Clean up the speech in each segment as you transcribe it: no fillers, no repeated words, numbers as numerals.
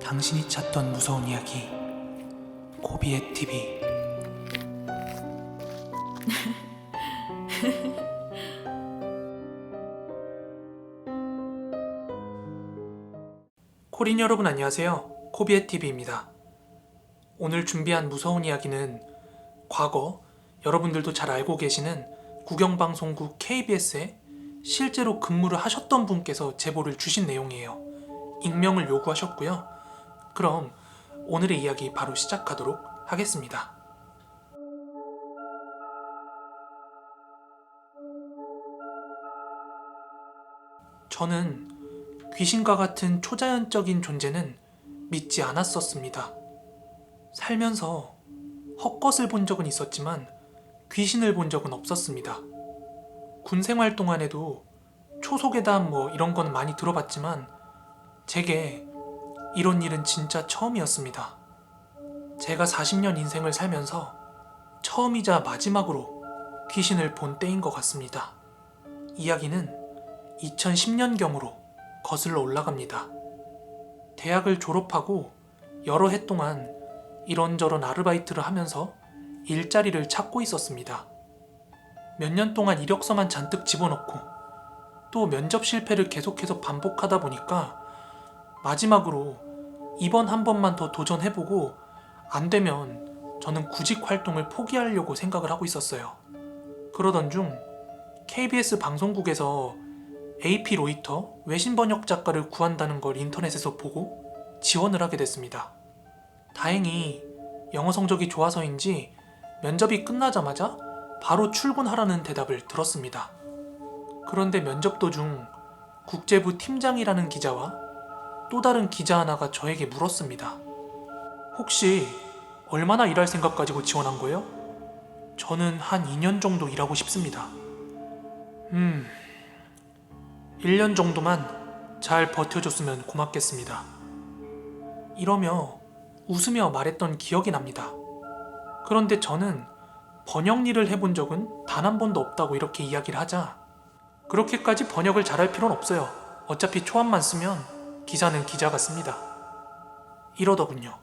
당신이 찾던 무서운 이야기 코비의 TV. 코린 여러분 안녕하세요. 코비의 TV입니다. 오늘 준비한 무서운 이야기는 과거 여러분들도 잘 알고 계시는 국영방송국 KBS에 실제로 근무를 하셨던 분께서 제보를 주신 내용이에요. 익명을 요구하셨고요. 그럼 오늘의 이야기 바로 시작하도록 하겠습니다. 저는 귀신과 같은 초자연적인 존재는 믿지 않았었습니다. 살면서 헛것을 본 적은 있었지만 귀신을 본 적은 없었습니다. 군 생활 동안에도 초속외담 이런 건 많이 들어봤지만 제게 이런 일은 진짜 처음이었습니다. 제가 40년 인생을 살면서 처음이자 마지막으로 귀신을 본 때인 것 같습니다. 이야기는 2010년경으로 거슬러 올라갑니다. 대학을 졸업하고 여러 해 동안 이런저런 아르바이트를 하면서 일자리를 찾고 있었습니다. 몇 년 동안 이력서만 잔뜩 집어넣고 또 면접 실패를 계속해서 반복하다 보니까 마지막으로 이번 한 번만 더 도전해보고 안 되면 저는 구직 활동을 포기하려고 생각을 하고 있었어요. 그러던 중 KBS 방송국에서 AP 로이터 외신 번역 작가를 구한다는 걸 인터넷에서 보고 지원을 하게 됐습니다. 다행히 영어 성적이 좋아서인지 면접이 끝나자마자 바로 출근하라는 대답을 들었습니다. 그런데 면접 도중 국제부 팀장이라는 기자와 또 다른 기자 하나가 저에게 물었습니다. 혹시 얼마나 일할 생각 가지고 지원한 거예요? 저는 한 2년 정도 일하고 싶습니다. 1년 정도만 잘 버텨줬으면 고맙겠습니다. 이러며 웃으며 말했던 기억이 납니다. 그런데 저는 번역 일을 해본 적은 단 한 번도 없다고 이렇게 이야기를 하자 그렇게까지 번역을 잘할 필요는 없어요. 어차피 초안만 쓰면 기사는 기자가 씁니다. 이러더군요.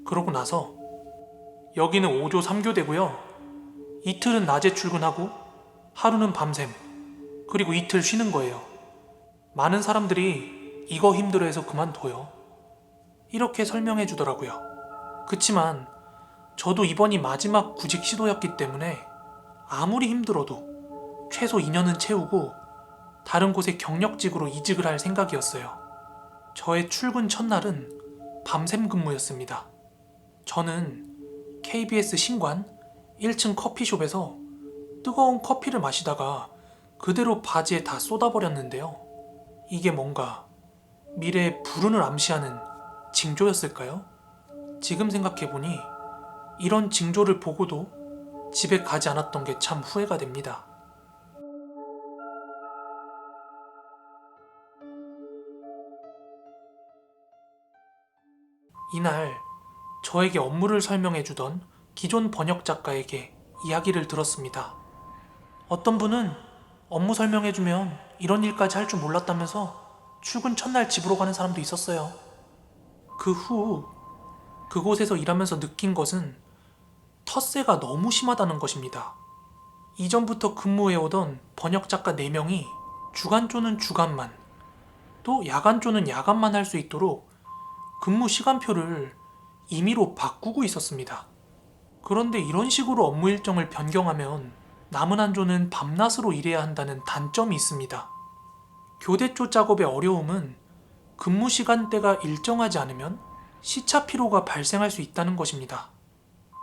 그러고 나서 여기는 5조 3교대고요. 이틀은 낮에 출근하고 하루는 밤샘 그리고 이틀 쉬는 거예요. 많은 사람들이 이거 힘들어해서 그만둬요. 이렇게 설명해 주더라고요. 그치만 저도 이번이 마지막 구직 시도였기 때문에 아무리 힘들어도 최소 2년은 채우고 다른 곳에 경력직으로 이직을 할 생각이었어요. 저의 출근 첫날은 밤샘 근무였습니다. 저는 KBS 신관 1층 커피숍에서 뜨거운 커피를 마시다가 그대로 바지에 다 쏟아버렸는데요. 이게 뭔가 미래의 불운을 암시하는 징조였을까요? 지금 생각해보니 이런 징조를 보고도 집에 가지 않았던 게 참 후회가 됩니다. 이날 저에게 업무를 설명해주던 기존 번역 작가에게 이야기를 들었습니다. 어떤 분은 업무 설명해주면 이런 일까지 할 줄 몰랐다면서 출근 첫날 집으로 가는 사람도 있었어요. 그 후 그곳에서 일하면서 느낀 것은 텃세가 너무 심하다는 것입니다. 이전부터 근무해오던 번역 작가 4명이 주간조는 주간만, 또 야간조는 야간만 할 수 있도록 근무 시간표를 임의로 바꾸고 있었습니다. 그런데 이런 식으로 업무 일정을 변경하면 남은 한 조는 밤낮으로 일해야 한다는 단점이 있습니다. 교대조 작업의 어려움은 근무 시간대가 일정하지 않으면 시차 피로가 발생할 수 있다는 것입니다.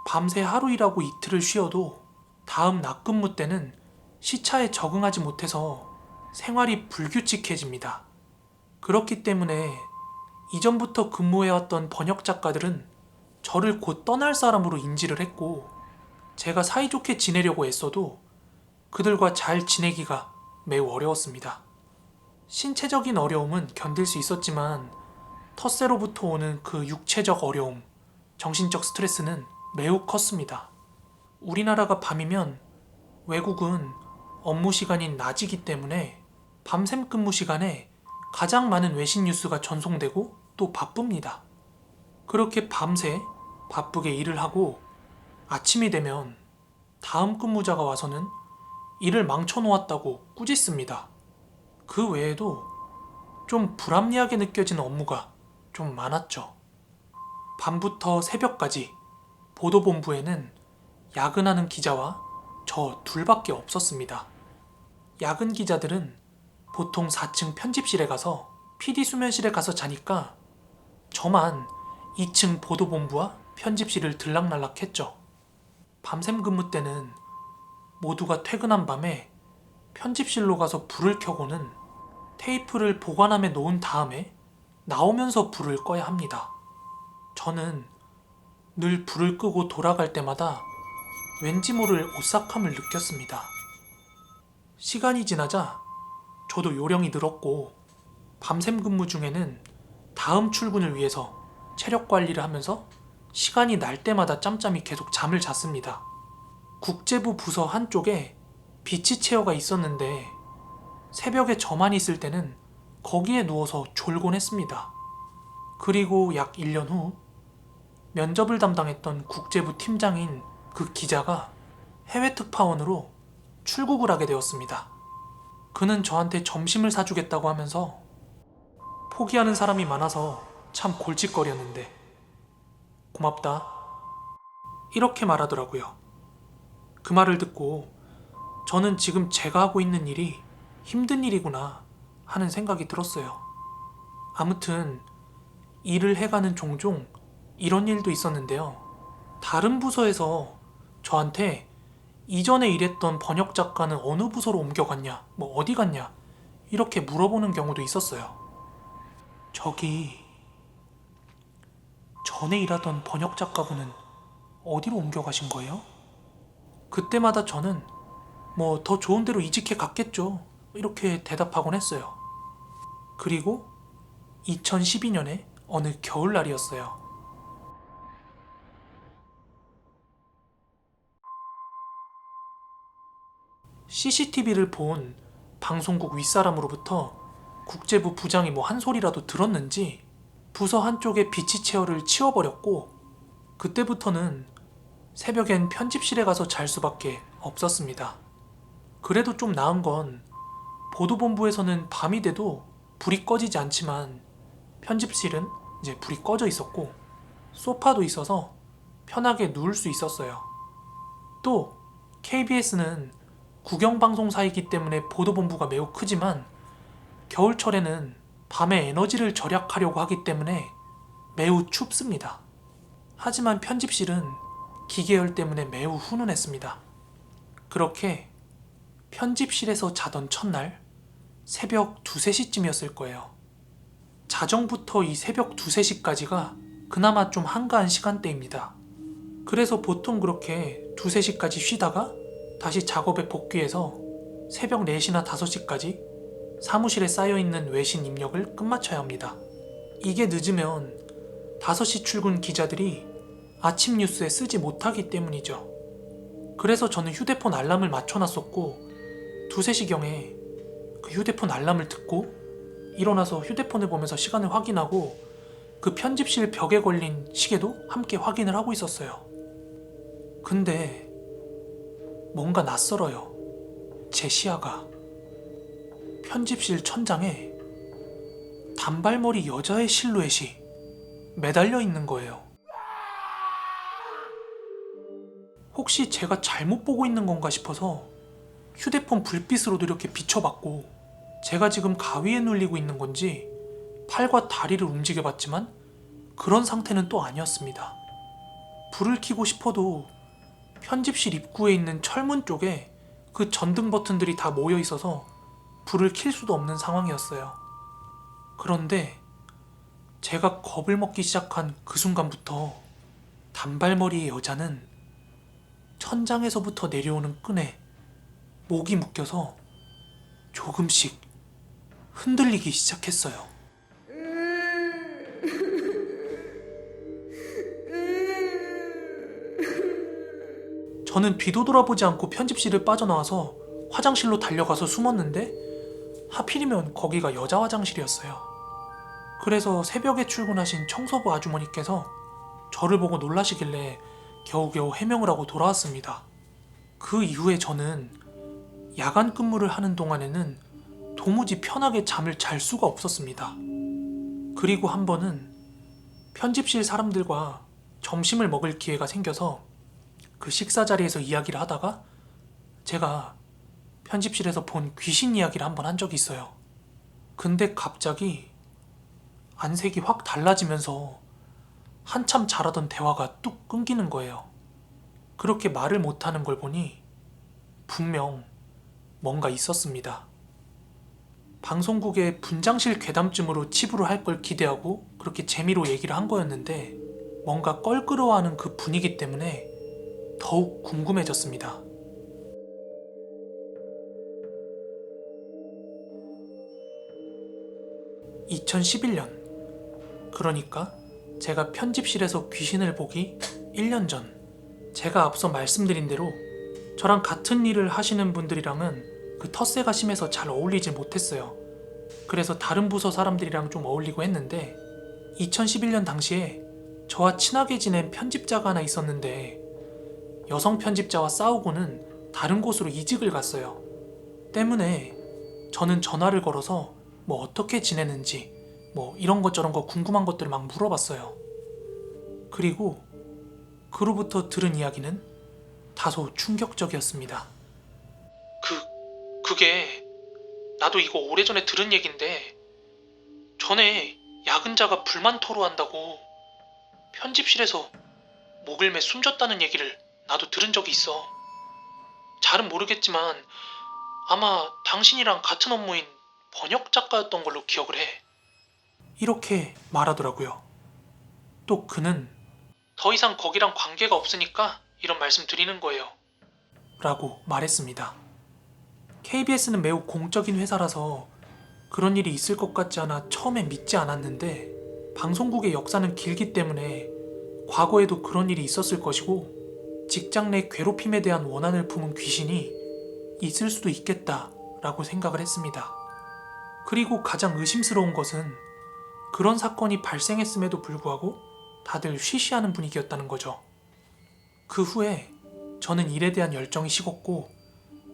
밤새 하루 일하고 이틀을 쉬어도 다음 낮 근무 때는 시차에 적응하지 못해서 생활이 불규칙해집니다. 그렇기 때문에 이전부터 근무해왔던 번역 작가들은 저를 곧 떠날 사람으로 인지를 했고 제가 사이좋게 지내려고 애써도 그들과 잘 지내기가 매우 어려웠습니다. 신체적인 어려움은 견딜 수 있었지만 텃세로부터 오는 그 육체적 어려움, 정신적 스트레스는 매우 컸습니다. 우리나라가 밤이면 외국은 업무 시간인 낮이기 때문에 밤샘 근무 시간에 가장 많은 외신 뉴스가 전송되고 또 바쁩니다. 그렇게 밤새 바쁘게 일을 하고 아침이 되면 다음 근무자가 와서는 일을 망쳐놓았다고 꾸짖습니다. 그 외에도 좀 불합리하게 느껴지는 업무가 좀 많았죠. 밤부터 새벽까지 보도본부에는 야근하는 기자와 저 둘밖에 없었습니다. 야근 기자들은 보통 4층 편집실에 가서 PD 수면실에 가서 자니까 저만 2층 보도본부와 편집실을 들락날락했죠. 밤샘 근무 때는 모두가 퇴근한 밤에 편집실로 가서 불을 켜고는 테이프를 보관함에 놓은 다음에 나오면서 불을 꺼야 합니다. 저는 늘 불을 끄고 돌아갈 때마다 왠지 모를 오싹함을 느꼈습니다. 시간이 지나자 저도 요령이 늘었고 밤샘 근무 중에는 다음 출근을 위해서 체력 관리를 하면서 시간이 날 때마다 짬짬이 계속 잠을 잤습니다. 국제부 부서 한쪽에 비치 체어가 있었는데 새벽에 저만 있을 때는 거기에 누워서 졸곤 했습니다. 그리고 약 1년 후 면접을 담당했던 국제부 팀장인 그 기자가 해외 특파원으로 출국을 하게 되었습니다. 그는 저한테 점심을 사주겠다고 하면서 포기하는 사람이 많아서 참 골칫거리였는데 고맙다 이렇게 말하더라고요. 그 말을 듣고 저는 지금 제가 하고 있는 일이 힘든 일이구나 하는 생각이 들었어요. 아무튼 일을 해가는 종종 이런 일도 있었는데요. 다른 부서에서 저한테 이전에 일했던 번역 작가는 어느 부서로 옮겨갔냐, 뭐 어디 갔냐 이렇게 물어보는 경우도 있었어요. 저기 전에 일하던 번역 작가분은 어디로 옮겨가신 거예요? 그때마다 저는 뭐 더 좋은 데로 이직해 갔겠죠 이렇게 대답하곤 했어요. 그리고 2012년에 어느 겨울날이었어요. CCTV를 본 방송국 윗사람으로부터 국제부 부장이 뭐 한 소리라도 들었는지 부서 한쪽에 비치 체어를 치워버렸고 그때부터는 새벽엔 편집실에 가서 잘 수밖에 없었습니다. 그래도 좀 나은 건 보도본부에서는 밤이 돼도 불이 꺼지지 않지만 편집실은 이제 불이 꺼져 있었고 소파도 있어서 편하게 누울 수 있었어요. 또 KBS는 국영방송사이기 때문에 보도본부가 매우 크지만 겨울철에는 밤에 에너지를 절약하려고 하기 때문에 매우 춥습니다. 하지만 편집실은 기계열 때문에 매우 훈훈했습니다. 그렇게 편집실에서 자던 첫날 새벽 2, 3시쯤이었을 거예요. 자정부터 이 새벽 2, 3시까지가 그나마 좀 한가한 시간대입니다. 그래서 보통 그렇게 2, 3시까지 쉬다가 다시 작업에 복귀해서 새벽 4시나 5시까지 사무실에 쌓여있는 외신 입력을 끝마쳐야 합니다. 이게 늦으면 5시 출근 기자들이 아침 뉴스에 쓰지 못하기 때문이죠. 그래서 저는 휴대폰 알람을 맞춰놨었고 2, 3시경에 그 휴대폰 알람을 듣고 일어나서 휴대폰을 보면서 시간을 확인하고 그 편집실 벽에 걸린 시계도 함께 확인을 하고 있었어요. 근데 뭔가 낯설어요. 제 시야가. 편집실 천장에 단발머리 여자의 실루엣이 매달려 있는 거예요. 혹시 제가 잘못 보고 있는 건가 싶어서 휴대폰 불빛으로도 이렇게 비춰봤고 제가 지금 가위에 눌리고 있는 건지 팔과 다리를 움직여봤지만 그런 상태는 또 아니었습니다. 불을 켜고 싶어도 편집실 입구에 있는 철문 쪽에 그 전등 버튼들이 다 모여 있어서 불을 켤 수도 없는 상황이었어요. 그런데 제가 겁을 먹기 시작한 그 순간부터 단발머리의 여자는 천장에서부터 내려오는 끈에 목이 묶여서 조금씩 흔들리기 시작했어요. 저는 뒤도 돌아보지 않고 편집실을 빠져나와서 화장실로 달려가서 숨었는데 하필이면 거기가 여자 화장실이었어요. 그래서 새벽에 출근하신 청소부 아주머니께서 저를 보고 놀라시길래 겨우겨우 해명을 하고 돌아왔습니다. 그 이후에 저는 야간 근무를 하는 동안에는 도무지 편하게 잠을 잘 수가 없었습니다. 그리고 한 번은 편집실 사람들과 점심을 먹을 기회가 생겨서 그 식사 자리에서 이야기를 하다가 제가 편집실에서 본 귀신 이야기를 한번 한 적이 있어요. 근데 갑자기 안색이 확 달라지면서 한참 잘하던 대화가 뚝 끊기는 거예요. 그렇게 말을 못하는 걸 보니 분명 뭔가 있었습니다. 방송국의 분장실 괴담쯤으로 치부를 할 걸 기대하고 그렇게 재미로 얘기를 한 거였는데 뭔가 껄끄러워하는 그 분위기 때문에 더욱 궁금해졌습니다. (2011년) 그러니까 제가 편집실에서 귀신을 보기 1년 전. 제가 앞서 말씀드린 대로 저랑 같은 일을 하시는 분들이랑은 그 텃세가 심해서 잘 어울리지 못했어요. 그래서 다른 부서 사람들이랑 좀 어울리고 했는데 2011년 당시에 저와 친하게 지낸 편집자가 하나 있었는데 여성 편집자와 싸우고는 다른 곳으로 이직을 갔어요. 때문에 저는 전화를 걸어서 뭐 어떻게 지내는지 뭐 이런 것 저런 거 궁금한 것들을 막 물어봤어요. 그리고 그로부터 들은 이야기는 다소 충격적이었습니다. 그게 나도 이거 오래전에 들은 얘긴데 전에 야근자가 불만 토로한다고 편집실에서 목을 매 숨졌다는 얘기를 나도 들은 적이 있어. 잘은 모르겠지만 아마 당신이랑 같은 업무인 번역 작가였던 걸로 기억을 해. 이렇게 말하더라고요. 또 그는 더 이상 거기랑 관계가 없으니까 이런 말씀 드리는 거예요. 라고 말했습니다. KBS는 매우 공적인 회사라서 그런 일이 있을 것 같지 않아 처음엔 믿지 않았는데 방송국의 역사는 길기 때문에 과거에도 그런 일이 있었을 것이고 직장 내 괴롭힘에 대한 원한을 품은 귀신이 있을 수도 있겠다라고 생각을 했습니다. 그리고 가장 의심스러운 것은 그런 사건이 발생했음에도 불구하고 다들 쉬쉬하는 분위기였다는 거죠. 그 후에 저는 일에 대한 열정이 식었고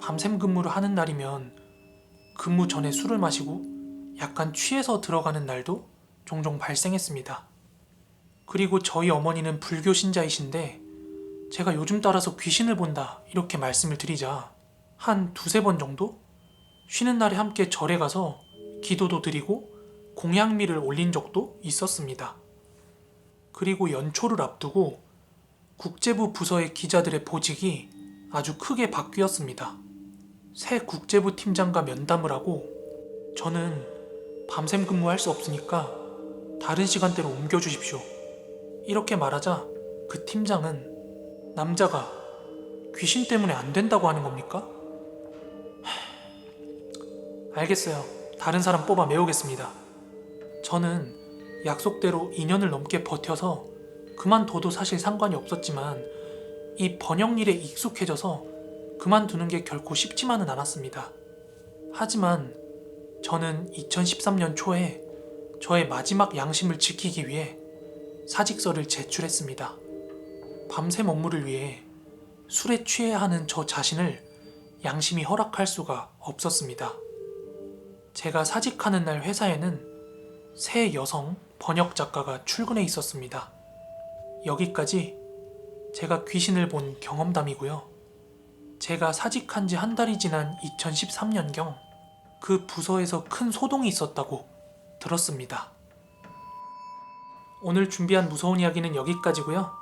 밤샘 근무를 하는 날이면 근무 전에 술을 마시고 약간 취해서 들어가는 날도 종종 발생했습니다. 그리고 저희 어머니는 불교 신자이신데 제가 요즘 따라서 귀신을 본다 이렇게 말씀을 드리자 한 두세 번 정도 쉬는 날에 함께 절에 가서 기도도 드리고 공양미를 올린 적도 있었습니다. 그리고 연초를 앞두고 국제부 부서의 기자들의 보직이 아주 크게 바뀌었습니다. 새 국제부 팀장과 면담을 하고 저는 밤샘 근무할 수 없으니까 다른 시간대로 옮겨주십시오. 이렇게 말하자 그 팀장은 남자가 귀신 때문에 안 된다고 하는 겁니까? 알겠어요. 다른 사람 뽑아 메우겠습니다. 저는 약속대로 2년을 넘게 버텨서 그만둬도 사실 상관이 없었지만 이 번역 일에 익숙해져서 그만두는 게 결코 쉽지만은 않았습니다. 하지만 저는 2013년 초에 저의 마지막 양심을 지키기 위해 사직서를 제출했습니다. 밤샘 업무를 위해 술에 취해야 하는 저 자신을 양심이 허락할 수가 없었습니다. 제가 사직하는 날 회사에는 새 여성 번역 작가가 출근해 있었습니다. 여기까지 제가 귀신을 본 경험담이고요. 제가 사직한 지 한 달이 지난 2013년경 그 부서에서 큰 소동이 있었다고 들었습니다. 오늘 준비한 무서운 이야기는 여기까지고요.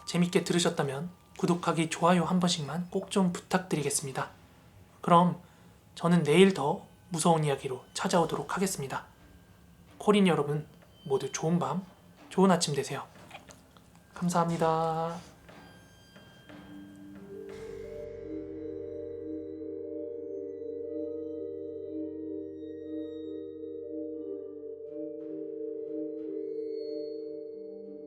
재밌게 들으셨다면 구독하기, 좋아요 한 번씩만 꼭 좀 부탁드리겠습니다. 그럼 저는 내일 더 무서운 이야기로 찾아오도록 하겠습니다. 코린 여러분 모두 좋은 밤, 좋은 아침 되세요. 감사합니다.